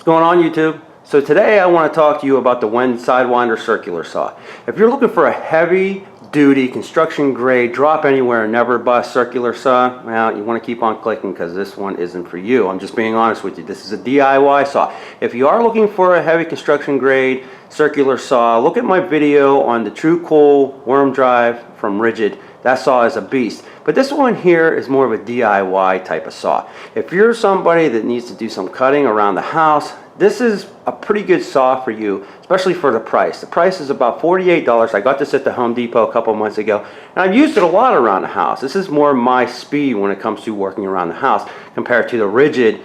going on, YouTube? So today I want to talk to you about the WEN Sidewinder circular saw. If you're looking for a heavy duty construction grade drop anywhere never bust circular saw, well, you want to keep on clicking because this one isn't for you. I'm just being honest with you. This is a DIY saw. If you are looking for a heavy construction grade circular saw, look at my video on the True Cool worm drive from Rigid. That saw is a beast. But this one here is more of a DIY type of saw. If you're somebody that needs to do some cutting around the house, this is a pretty good saw for you, especially for the price. The price is about $48. I got this at the Home Depot a couple months ago, and I've used it a lot around the house. This is more my speed when it comes to working around the house compared to the Rigid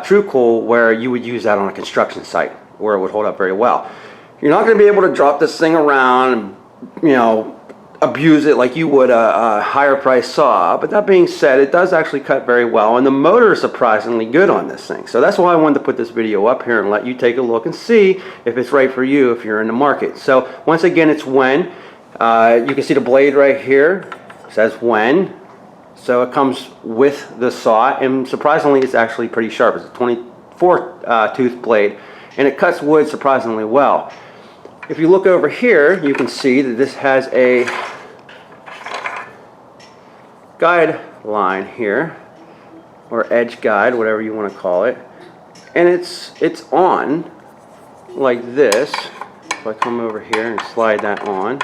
True Cool, where you would use that on a construction site where it would hold up very well. You're not going to be able to drop this thing around and, you know, abuse it like you would a higher price saw. But that being said, it does actually cut very well, and the motor is surprisingly good on this thing. So that's why I wanted to put this video up here and let you take a look and see if it's right for you if you're in the market. So once again, it's WEN. You can see the blade right here. It says WEN. So it comes with the saw, and surprisingly it's actually pretty sharp. It's a 24 tooth blade, and it cuts wood surprisingly well. If you look over here, you can see that this has a guide line here, or edge guide, whatever you want to call it, and it's on like this. If I come over here and slide that on,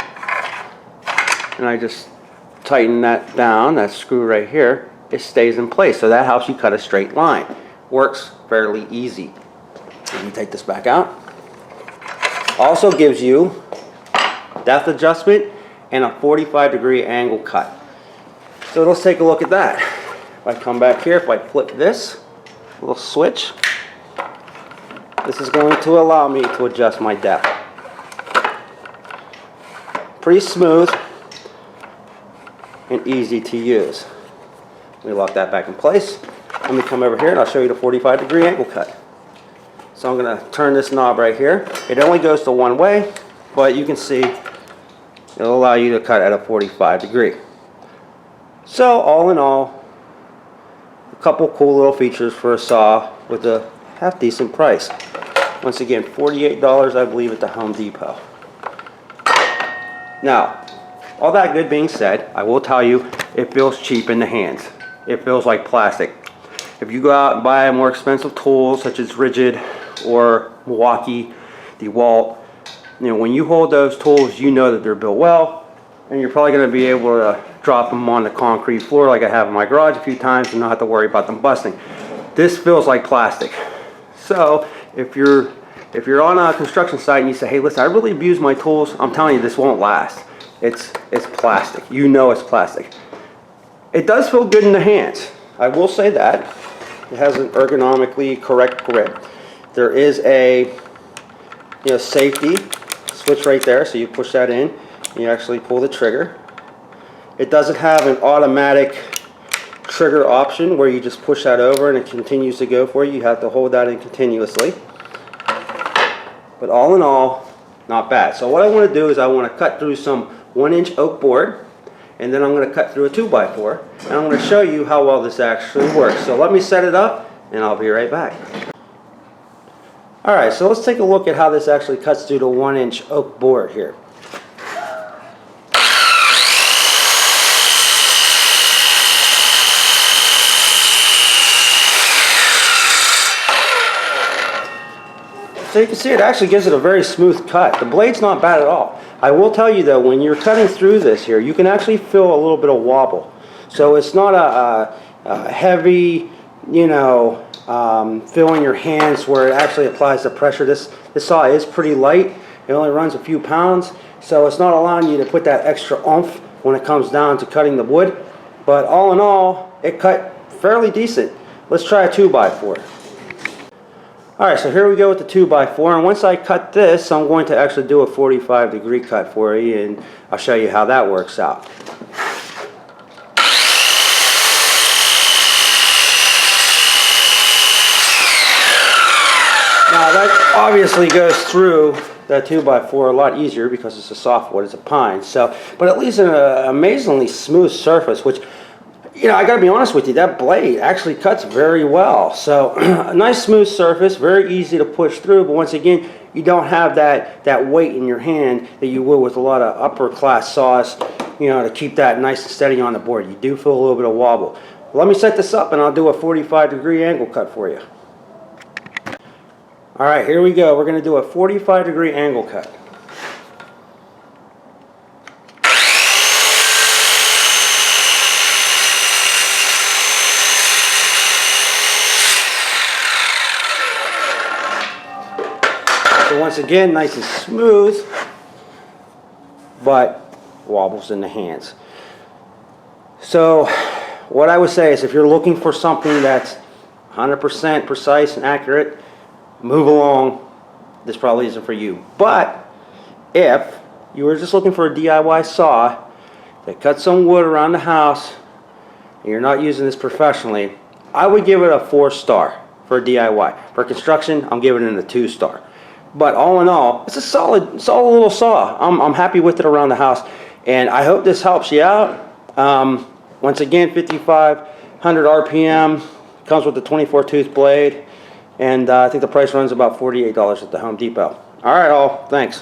and I just tighten that down, that screw right here, it stays in place. So that helps you cut a straight line. Works fairly easy. Let me take this back out. Also gives you depth adjustment and a 45-degree angle cut. So let's take a look at that. If I come back here, if I flip this little switch, this is going to allow me to adjust my depth. Pretty smooth and easy to use. Let me lock that back in place. Let me come over here and I'll show you the 45-degree angle cut. So I'm going to turn this knob right here. It only goes to one way, but you can see it'll allow you to cut at a 45 degree. So all in all, a couple cool little features for a saw with a half decent price. Once again, $48 I believe at the Home Depot. Now, all that good being said, I will tell you it feels cheap in the hands. It feels like plastic. If you go out and buy more expensive tools such as Rigid or Milwaukee, DeWalt, you know, when you hold those tools, you know that they're built well, and you're probably going to be able to drop them on the concrete floor like I have in my garage a few times and not have to worry about them busting. This feels like plastic. So if you're on a construction site and you say, hey, listen, I really abuse my tools, I'm telling you, this won't last. It's plastic. You know it's plastic. It does feel good in the hands. I will say that. It has an ergonomically correct grip. There is a safety switch right there, so you push that in and you actually pull the trigger. It doesn't have an automatic trigger option where you just push that over and it continues to go for you. You have to hold that in continuously. But all in all, not bad. So what I want to do is I want to cut through some 1-inch oak board, and then I'm going to cut through a 2x4, and I'm going to show you how well this actually works. So let me set it up and I'll be right back. Alright, so let's take a look at how this actually cuts through the 1-inch oak board here. So you can see it actually gives it a very smooth cut. The blade's not bad at all. I will tell you though, when you're cutting through this here, you can actually feel a little bit of wobble. So it's not a heavy, feel in your hands where it actually applies the pressure. This saw is pretty light. It only runs a few pounds, so it's not allowing you to put that extra oomph when it comes down to cutting the wood. But all in all, it cut fairly decent. Let's try a 2x4. Alright, so here we go with the 2x4, and once I cut this, I'm going to actually do a 45-degree cut for you, and I'll show you how that works out. Now that obviously goes through that 2x4 a lot easier because it's a softwood, it's a pine. So, but it leaves an amazingly smooth surface, which you know, I gotta be honest with you, that blade actually cuts very well. So a nice smooth surface, very easy to push through, but once again, you don't have that weight in your hand that you will with a lot of upper class saws, you know, to keep that nice and steady on the board. You do feel a little bit of wobble. Let me set this up and I'll do a 45-degree angle cut for you. All right, here we go. We're gonna do a 45-degree angle cut. So once again, nice and smooth, but wobbles in the hands. So what I would say is if you're looking for something that's 100% precise and accurate, move along. This probably isn't for you. But if you were just looking for a DIY saw that cuts some wood around the house and you're not using this professionally, I would give it a 4-star for DIY. For construction, I'm giving it a 2-star. But all in all, it's a solid little saw. I'm happy with it around the house, and I hope this helps you out. Once again, 5,500 RPM, comes with the 24-tooth blade, and I think the price runs about $48 at the Home Depot. All right, all, thanks.